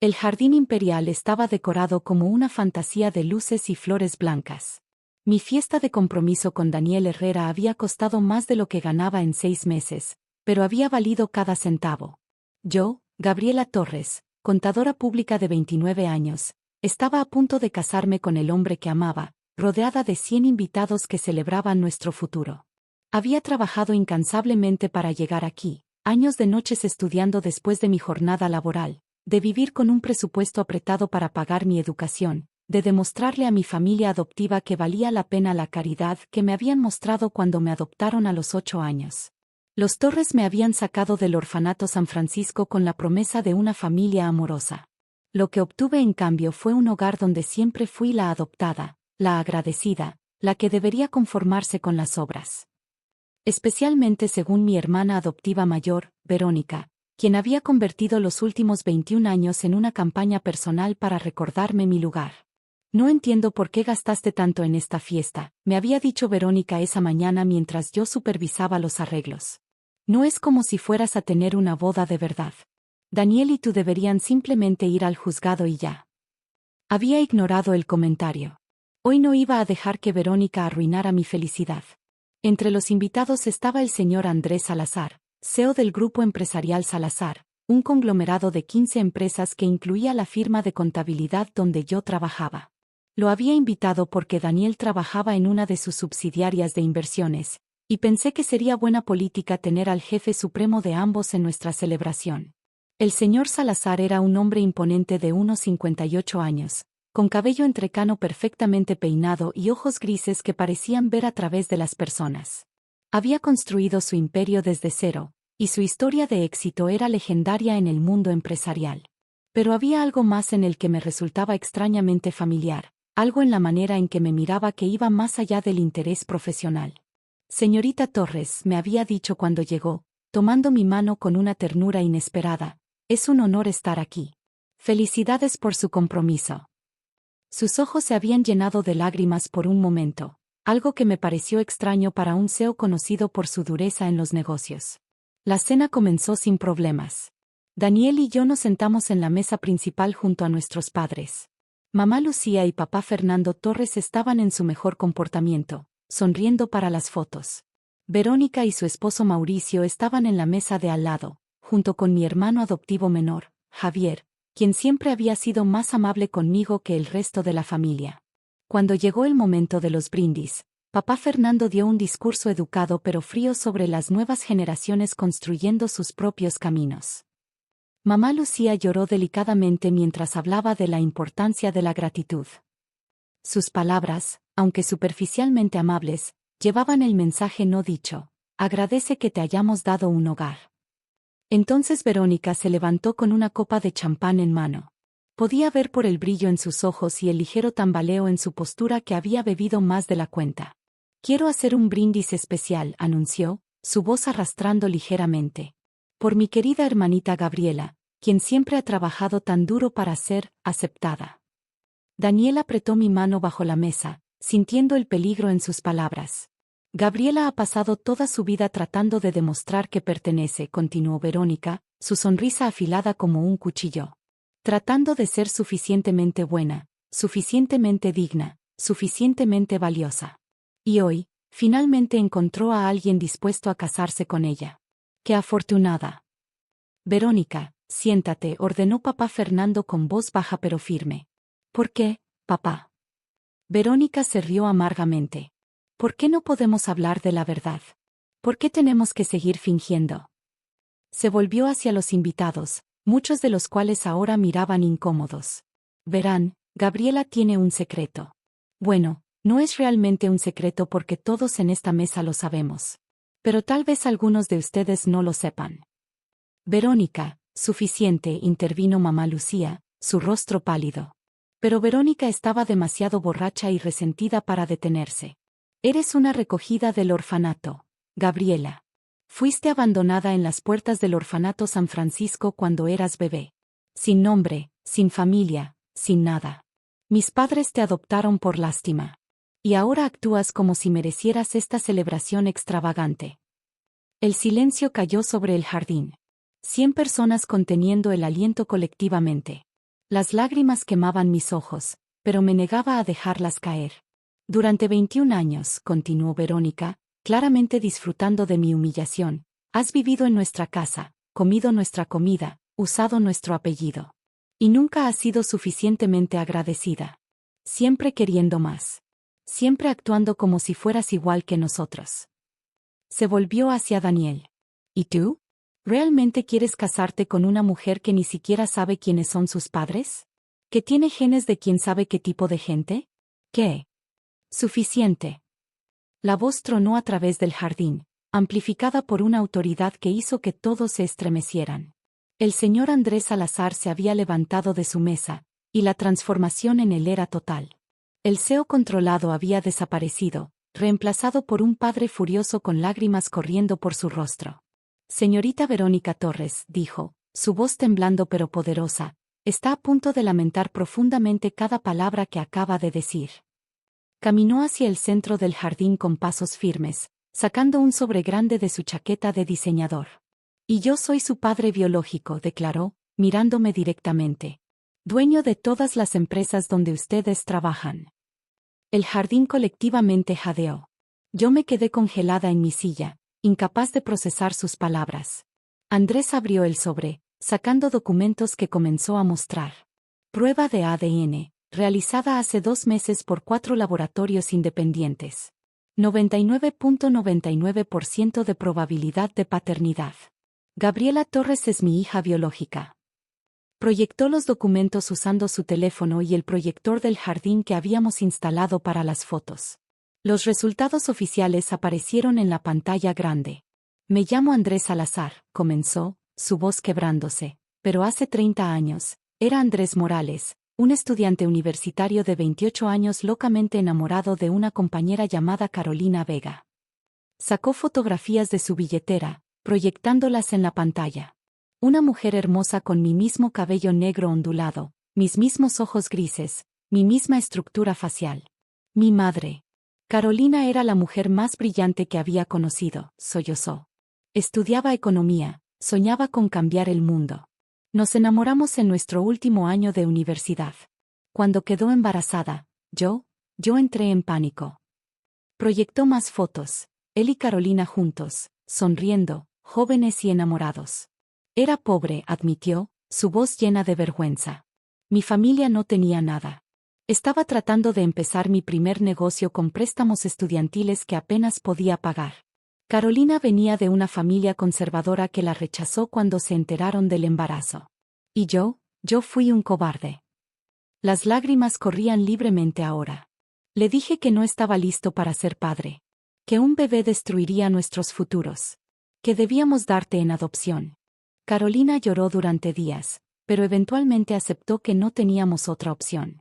El jardín imperial estaba decorado como una fantasía de luces y flores blancas. Mi fiesta de compromiso con Daniel Herrera había costado más de lo que ganaba en 6 meses, pero había valido cada centavo. Yo, Gabriela Torres, contadora pública de 29 años, estaba a punto de casarme con el hombre que amaba, rodeada de 100 invitados que celebraban nuestro futuro. Había trabajado incansablemente para llegar aquí, años de noches estudiando después de mi jornada laboral, de vivir con un presupuesto apretado para pagar mi educación, de demostrarle a mi familia adoptiva que valía la pena la caridad que me habían mostrado cuando me adoptaron a los 8 años. Los Torres me habían sacado del orfanato San Francisco con la promesa de una familia amorosa. Lo que obtuve en cambio fue un hogar donde siempre fui la adoptada, la agradecida, la que debería conformarse con las obras. Especialmente según mi hermana adoptiva mayor, Verónica, quien había convertido los últimos 21 años en una campaña personal para recordarme mi lugar. No entiendo por qué gastaste tanto en esta fiesta, me había dicho Verónica esa mañana mientras yo supervisaba los arreglos. No es como si fueras a tener una boda de verdad. Daniel y tú deberían simplemente ir al juzgado y ya. Había ignorado el comentario. Hoy no iba a dejar que Verónica arruinara mi felicidad. Entre los invitados estaba el señor Andrés Salazar, CEO del grupo empresarial Salazar, un conglomerado de 15 empresas que incluía la firma de contabilidad donde yo trabajaba. Lo había invitado porque Daniel trabajaba en una de sus subsidiarias de inversiones, y pensé que sería buena política tener al jefe supremo de ambos en nuestra celebración. El señor Salazar era un hombre imponente de unos 58 años, con cabello entrecano perfectamente peinado y ojos grises que parecían ver a través de las personas. Había construido su imperio desde cero, y su historia de éxito era legendaria en el mundo empresarial. Pero había algo más en el que me resultaba extrañamente familiar, algo en la manera en que me miraba que iba más allá del interés profesional. Señorita Torres, me había dicho cuando llegó, tomando mi mano con una ternura inesperada, es un honor estar aquí. Felicidades por su compromiso. Sus ojos se habían llenado de lágrimas por un momento, algo que me pareció extraño para un CEO conocido por su dureza en los negocios. La cena comenzó sin problemas. Daniel y yo nos sentamos en la mesa principal junto a nuestros padres. Mamá Lucía y papá Fernando Torres estaban en su mejor comportamiento, sonriendo para las fotos. Verónica y su esposo Mauricio estaban en la mesa de al lado, junto con mi hermano adoptivo menor, Javier, quien siempre había sido más amable conmigo que el resto de la familia. Cuando llegó el momento de los brindis, papá Fernando dio un discurso educado pero frío sobre las nuevas generaciones construyendo sus propios caminos. Mamá Lucía lloró delicadamente mientras hablaba de la importancia de la gratitud. Sus palabras, aunque superficialmente amables, llevaban el mensaje no dicho: agradece que te hayamos dado un hogar. Entonces Verónica se levantó con una copa de champán en mano. Podía ver por el brillo en sus ojos y el ligero tambaleo en su postura que había bebido más de la cuenta. Quiero hacer un brindis especial, anunció, su voz arrastrando ligeramente. Por mi querida hermanita Gabriela, quien siempre ha trabajado tan duro para ser aceptada. Daniel apretó mi mano bajo la mesa, sintiendo el peligro en sus palabras. Gabriela ha pasado toda su vida tratando de demostrar que pertenece, continuó Verónica, su sonrisa afilada como un cuchillo. Tratando de ser suficientemente buena, suficientemente digna, suficientemente valiosa. Y hoy, finalmente encontró a alguien dispuesto a casarse con ella. ¡Qué afortunada! Verónica, siéntate, ordenó papá Fernando con voz baja pero firme. ¿Por qué, papá? Verónica se rió amargamente. ¿Por qué no podemos hablar de la verdad? ¿Por qué tenemos que seguir fingiendo? Se volvió hacia los invitados, muchos de los cuales ahora miraban incómodos. Verán, Gabriela tiene un secreto. Bueno, no es realmente un secreto porque todos en esta mesa lo sabemos. Pero tal vez algunos de ustedes no lo sepan. Verónica, suficiente, intervino mamá Lucía, su rostro pálido. Pero Verónica estaba demasiado borracha y resentida para detenerse. Eres una recogida del orfanato, Gabriela. Fuiste abandonada en las puertas del orfanato San Francisco cuando eras bebé. Sin nombre, sin familia, sin nada. Mis padres te adoptaron por lástima. Y ahora actúas como si merecieras esta celebración extravagante. El silencio cayó sobre el jardín. 100 personas conteniendo el aliento colectivamente. Las lágrimas quemaban mis ojos, pero me negaba a dejarlas caer. Durante 21 años, continuó Verónica, claramente disfrutando de mi humillación, has vivido en nuestra casa, comido nuestra comida, usado nuestro apellido. Y nunca has sido suficientemente agradecida. Siempre queriendo más. Siempre actuando como si fueras igual que nosotros. Se volvió hacia Daniel. ¿Y tú? ¿Realmente quieres casarte con una mujer que ni siquiera sabe quiénes son sus padres? ¿Que tiene genes de quién sabe qué tipo de gente? ¿Qué? Suficiente. La voz tronó a través del jardín, amplificada por una autoridad que hizo que todos se estremecieran. El señor Andrés Salazar se había levantado de su mesa, y la transformación en él era total. El CEO controlado había desaparecido, reemplazado por un padre furioso con lágrimas corriendo por su rostro. Señorita Verónica Torres, dijo, su voz temblando pero poderosa, está a punto de lamentar profundamente cada palabra que acaba de decir. Caminó hacia el centro del jardín con pasos firmes, sacando un sobre grande de su chaqueta de diseñador. Y yo soy su padre biológico, declaró, mirándome directamente. Dueño de todas las empresas donde ustedes trabajan. El jardín colectivamente jadeó. Yo me quedé congelada en mi silla, incapaz de procesar sus palabras. Andrés abrió el sobre, sacando documentos que comenzó a mostrar. Prueba de ADN, realizada hace 2 meses por 4 laboratorios independientes. 99.99% de probabilidad de paternidad. Gabriela Torres es mi hija biológica. Proyectó los documentos usando su teléfono y el proyector del jardín que habíamos instalado para las fotos. Los resultados oficiales aparecieron en la pantalla grande. Me llamo Andrés Salazar, comenzó, su voz quebrándose, pero hace 30 años, era Andrés Morales, un estudiante universitario de 28 años locamente enamorado de una compañera llamada Carolina Vega. Sacó fotografías de su billetera, proyectándolas en la pantalla. Una mujer hermosa con mi mismo cabello negro ondulado, mis mismos ojos grises, mi misma estructura facial. Mi madre. Carolina era la mujer más brillante que había conocido, sollozó. Estudiaba economía, soñaba con cambiar el mundo. Nos enamoramos en nuestro último año de universidad. Cuando quedó embarazada, yo entré en pánico. Proyectó más fotos, él y Carolina juntos, sonriendo, jóvenes y enamorados. Era pobre, admitió, su voz llena de vergüenza. Mi familia no tenía nada. Estaba tratando de empezar mi primer negocio con préstamos estudiantiles que apenas podía pagar. Carolina venía de una familia conservadora que la rechazó cuando se enteraron del embarazo. Y yo fui un cobarde. Las lágrimas corrían libremente ahora. Le dije que no estaba listo para ser padre. Que un bebé destruiría nuestros futuros. Que debíamos darte en adopción. Carolina lloró durante días, pero eventualmente aceptó que no teníamos otra opción.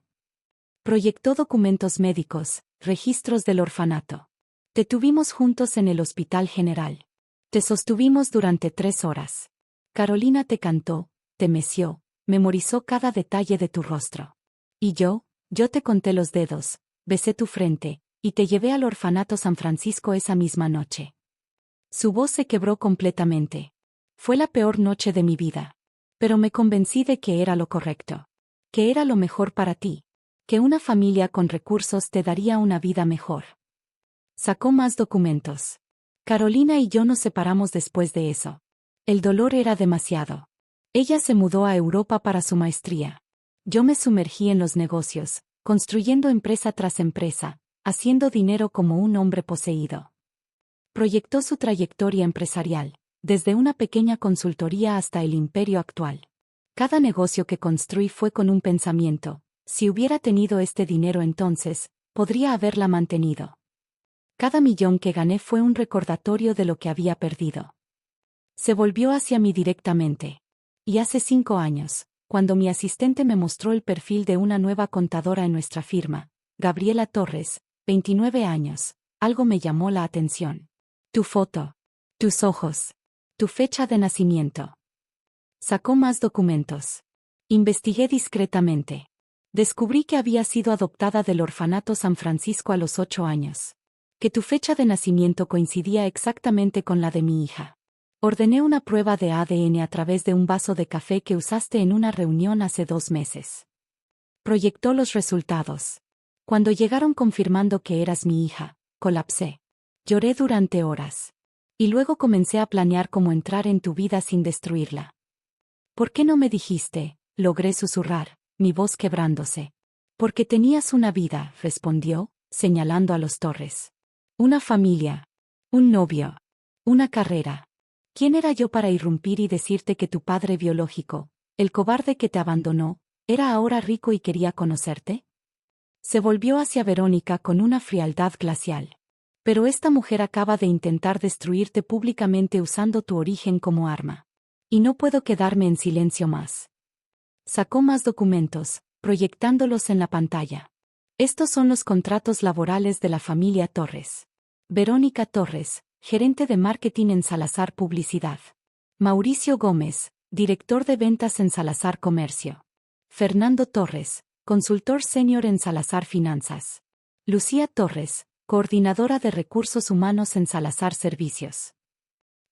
Proyectó documentos médicos, registros del orfanato. Te tuvimos juntos en el Hospital General. Te sostuvimos durante 3 horas. Carolina te cantó, te meció, memorizó cada detalle de tu rostro. Y yo te conté los dedos, besé tu frente, y te llevé al orfanato San Francisco esa misma noche. Su voz se quebró completamente. Fue la peor noche de mi vida. Pero me convencí de que era lo correcto. Que era lo mejor para ti. Que una familia con recursos te daría una vida mejor. Sacó más documentos. Carolina y yo nos separamos después de eso. El dolor era demasiado. Ella se mudó a Europa para su maestría. Yo me sumergí en los negocios, construyendo empresa tras empresa, haciendo dinero como un hombre poseído. Proyectó su trayectoria empresarial. Desde una pequeña consultoría hasta el imperio actual. Cada negocio que construí fue con un pensamiento, si hubiera tenido este dinero entonces, podría haberla mantenido. Cada millón que gané fue un recordatorio de lo que había perdido. Se volvió hacia mí directamente. Y hace 5 años, cuando mi asistente me mostró el perfil de una nueva contadora en nuestra firma, Gabriela Torres, 29 años, algo me llamó la atención. Tu foto. Tus ojos. Tu fecha de nacimiento. Sacó más documentos. Investigué discretamente. Descubrí que había sido adoptada del orfanato San Francisco a los 8 años. Que tu fecha de nacimiento coincidía exactamente con la de mi hija. Ordené una prueba de ADN a través de un vaso de café que usaste en una reunión hace 2 meses. Proyectó los resultados. Cuando llegaron confirmando que eras mi hija, colapsé. Lloré durante horas. Y luego comencé a planear cómo entrar en tu vida sin destruirla. ¿Por qué no me dijiste? Logré susurrar, mi voz quebrándose. Porque tenías una vida, respondió, señalando a los Torres. Una familia. Un novio. Una carrera. ¿Quién era yo para irrumpir y decirte que tu padre biológico, el cobarde que te abandonó, era ahora rico y quería conocerte? Se volvió hacia Verónica con una frialdad glacial. Pero esta mujer acaba de intentar destruirte públicamente usando tu origen como arma. Y no puedo quedarme en silencio más. Sacó más documentos, proyectándolos en la pantalla. Estos son los contratos laborales de la familia Torres. Verónica Torres, gerente de marketing en Salazar Publicidad. Mauricio Gómez, director de ventas en Salazar Comercio. Fernando Torres, consultor senior en Salazar Finanzas. Lucía Torres, coordinadora de recursos humanos en Salazar Servicios.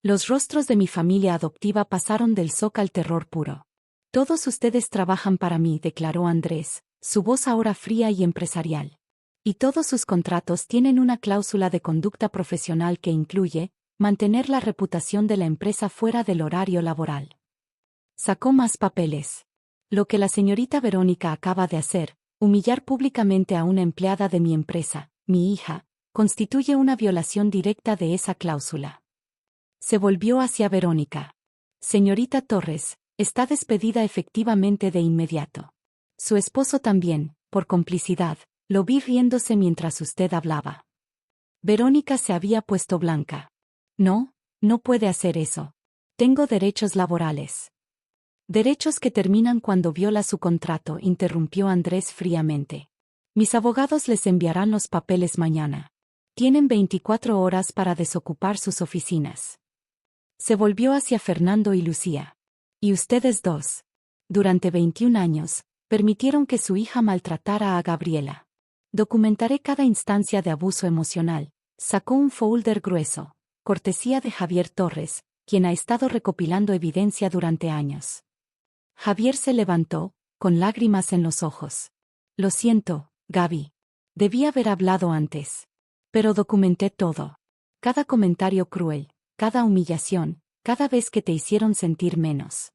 Los rostros de mi familia adoptiva pasaron del shock al terror puro. Todos ustedes trabajan para mí, declaró Andrés, su voz ahora fría y empresarial. Y todos sus contratos tienen una cláusula de conducta profesional que incluye mantener la reputación de la empresa fuera del horario laboral. Sacó más papeles. Lo que la señorita Verónica acaba de hacer, humillar públicamente a una empleada de mi empresa, mi hija, constituye una violación directa de esa cláusula. Se volvió hacia Verónica. Señorita Torres, está despedida efectivamente de inmediato. Su esposo también, por complicidad, lo vi riéndose mientras usted hablaba. Verónica se había puesto blanca. No, no puede hacer eso. Tengo derechos laborales. Derechos que terminan cuando viola su contrato, interrumpió Andrés fríamente. Mis abogados les enviarán los papeles mañana. Tienen 24 horas para desocupar sus oficinas. Se volvió hacia Fernando y Lucía. Y ustedes dos, durante 21 años, permitieron que su hija maltratara a Gabriela. Documentaré cada instancia de abuso emocional. Sacó un folder grueso, cortesía de Javier Torres, quien ha estado recopilando evidencia durante años. Javier se levantó, con lágrimas en los ojos. Lo siento, Gaby. Debí haber hablado antes. Pero documenté todo. Cada comentario cruel, cada humillación, cada vez que te hicieron sentir menos.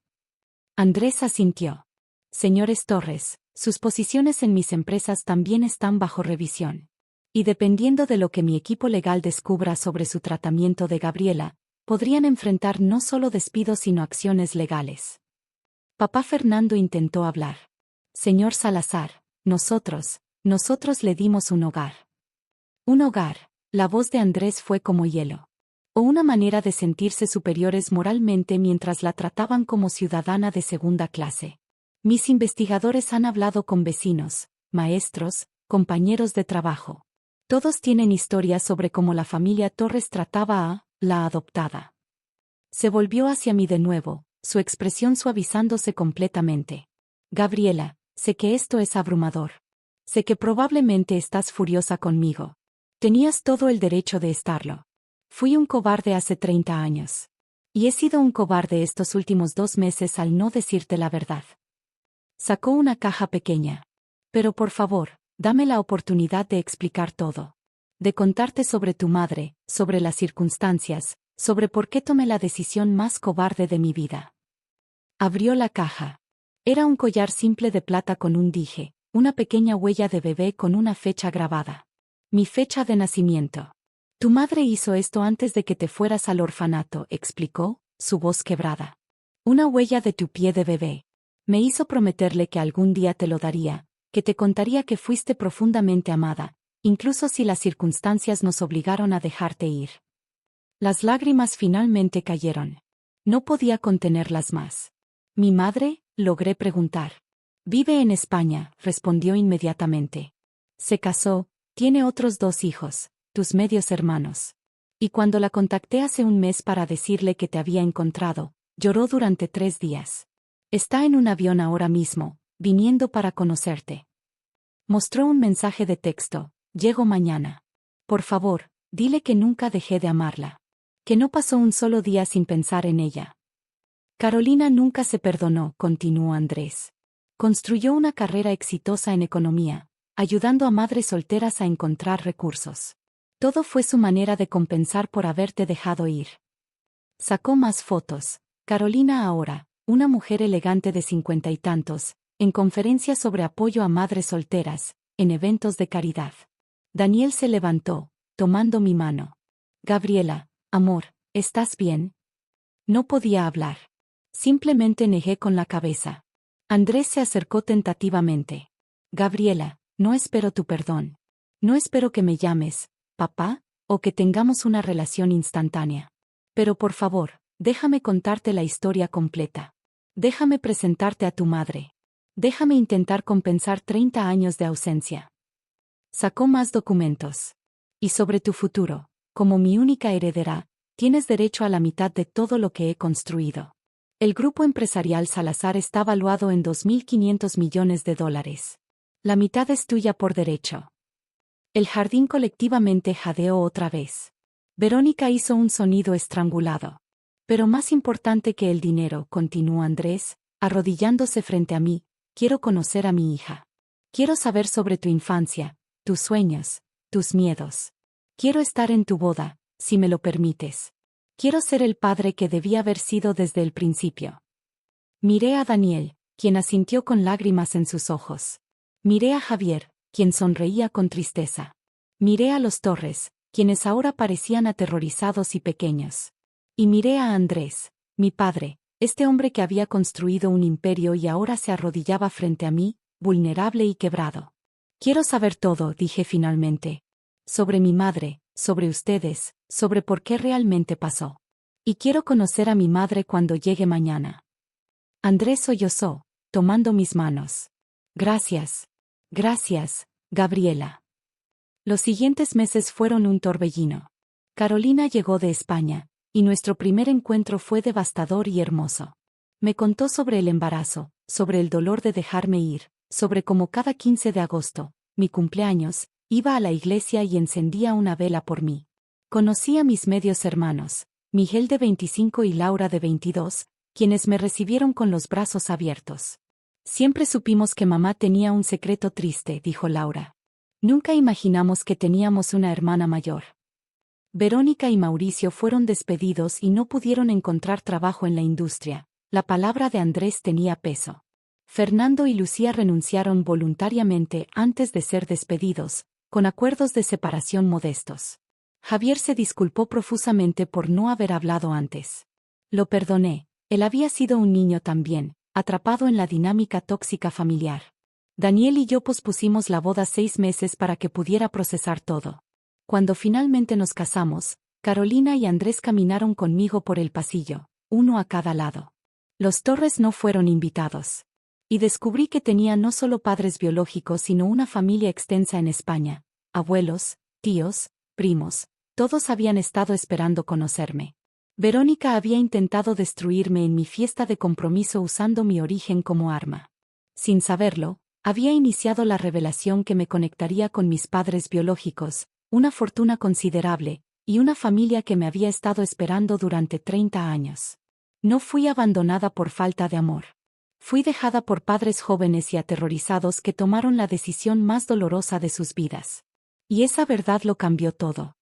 Andrés asintió. Señores Torres, sus posiciones en mis empresas también están bajo revisión. Y dependiendo de lo que mi equipo legal descubra sobre su tratamiento de Gabriela, podrían enfrentar no solo despidos sino acciones legales. Papá Fernando intentó hablar. Señor Salazar, nosotros le dimos un hogar. Un hogar, la voz de Andrés fue como hielo. O una manera de sentirse superiores moralmente mientras la trataban como ciudadana de segunda clase. Mis investigadores han hablado con vecinos, maestros, compañeros de trabajo. Todos tienen historias sobre cómo la familia Torres trataba a la adoptada. Se volvió hacia mí de nuevo, su expresión suavizándose completamente. Gabriela, sé que esto es abrumador. Sé que probablemente estás furiosa conmigo. Tenías todo el derecho de estarlo. Fui un cobarde hace 30 años. Y he sido un cobarde estos últimos 2 meses al no decirte la verdad. Sacó una caja pequeña. Pero por favor, dame la oportunidad de explicar todo. De contarte sobre tu madre, sobre las circunstancias, sobre por qué tomé la decisión más cobarde de mi vida. Abrió la caja. Era un collar simple de plata con un dije, una pequeña huella de bebé con una fecha grabada. Mi fecha de nacimiento. Tu madre hizo esto antes de que te fueras al orfanato, explicó, su voz quebrada. Una huella de tu pie de bebé. Me hizo prometerle que algún día te lo daría, que te contaría que fuiste profundamente amada, incluso si las circunstancias nos obligaron a dejarte ir. Las lágrimas finalmente cayeron. No podía contenerlas más. ¿Mi madre? Logré preguntar. Vive en España, respondió inmediatamente. Se casó, tiene otros 2 hijos. Tus medios hermanos. Y cuando la contacté hace un mes para decirle que te había encontrado, lloró durante 3 días. Está en un avión ahora mismo, viniendo para conocerte. Mostró un mensaje de texto, llego mañana. Por favor, dile que nunca dejé de amarla. Que no pasó un solo día sin pensar en ella. Carolina nunca se perdonó, continuó Andrés. Construyó una carrera exitosa en economía, ayudando a madres solteras a encontrar recursos. Todo fue su manera de compensar por haberte dejado ir. Sacó más fotos. Carolina ahora, una mujer elegante de 50 y tantos, en conferencias sobre apoyo a madres solteras, en eventos de caridad. Daniel se levantó, tomando mi mano. Gabriela, amor, ¿estás bien? No podía hablar. Simplemente negué con la cabeza. Andrés se acercó tentativamente. Gabriela, no espero tu perdón. No espero que me llames, papá, o que tengamos una relación instantánea. Pero por favor, déjame contarte la historia completa. Déjame presentarte a tu madre. Déjame intentar compensar 30 años de ausencia. Sacó más documentos. Y sobre tu futuro, como mi única heredera, tienes derecho a la mitad de todo lo que he construido. El grupo empresarial Salazar está valuado en $2.500 millones. La mitad es tuya por derecho. El jardín colectivamente jadeó otra vez. Verónica hizo un sonido estrangulado. Pero más importante que el dinero, continuó Andrés, arrodillándose frente a mí, quiero conocer a mi hija. Quiero saber sobre tu infancia, tus sueños, tus miedos. Quiero estar en tu boda, si me lo permites. Quiero ser el padre que debía haber sido desde el principio. Miré a Daniel, quien asintió con lágrimas en sus ojos. Miré a Javier, quien sonreía con tristeza. Miré a los Torres, quienes ahora parecían aterrorizados y pequeños. Y miré a Andrés, mi padre, este hombre que había construido un imperio y ahora se arrodillaba frente a mí, vulnerable y quebrado. Quiero saber todo, dije finalmente. Sobre mi madre, sobre ustedes, sobre por qué realmente pasó. Y quiero conocer a mi madre cuando llegue mañana. Andrés sollozó, tomando mis manos. Gracias. Gracias, Gabriela. Los siguientes meses fueron un torbellino. Carolina llegó de España, y nuestro primer encuentro fue devastador y hermoso. Me contó sobre el embarazo, sobre el dolor de dejarme ir, sobre cómo cada 15 de agosto, mi cumpleaños, iba a la iglesia y encendía una vela por mí. Conocí a mis medios hermanos, Miguel de 25 y Laura de 22, quienes me recibieron con los brazos abiertos. Siempre supimos que mamá tenía un secreto triste, dijo Laura. Nunca imaginamos que teníamos una hermana mayor. Verónica y Mauricio fueron despedidos y no pudieron encontrar trabajo en la industria. La palabra de Andrés tenía peso. Fernando y Lucía renunciaron voluntariamente antes de ser despedidos, con acuerdos de separación modestos. Javier se disculpó profusamente por no haber hablado antes. Lo perdoné, él había sido un niño también, atrapado en la dinámica tóxica familiar. Daniel y yo pospusimos la boda 6 meses para que pudiera procesar todo. Cuando finalmente nos casamos, Carolina y Andrés caminaron conmigo por el pasillo, uno a cada lado. Los Torres no fueron invitados. Y descubrí que tenía no solo padres biológicos sino una familia extensa en España, abuelos, tíos, primos, todos habían estado esperando conocerme. Verónica había intentado destruirme en mi fiesta de compromiso usando mi origen como arma. Sin saberlo, había iniciado la revelación que me conectaría con mis padres biológicos, una fortuna considerable, y una familia que me había estado esperando durante 30 años. No fui abandonada por falta de amor. Fui dejada por padres jóvenes y aterrorizados que tomaron la decisión más dolorosa de sus vidas. Y esa verdad lo cambió todo.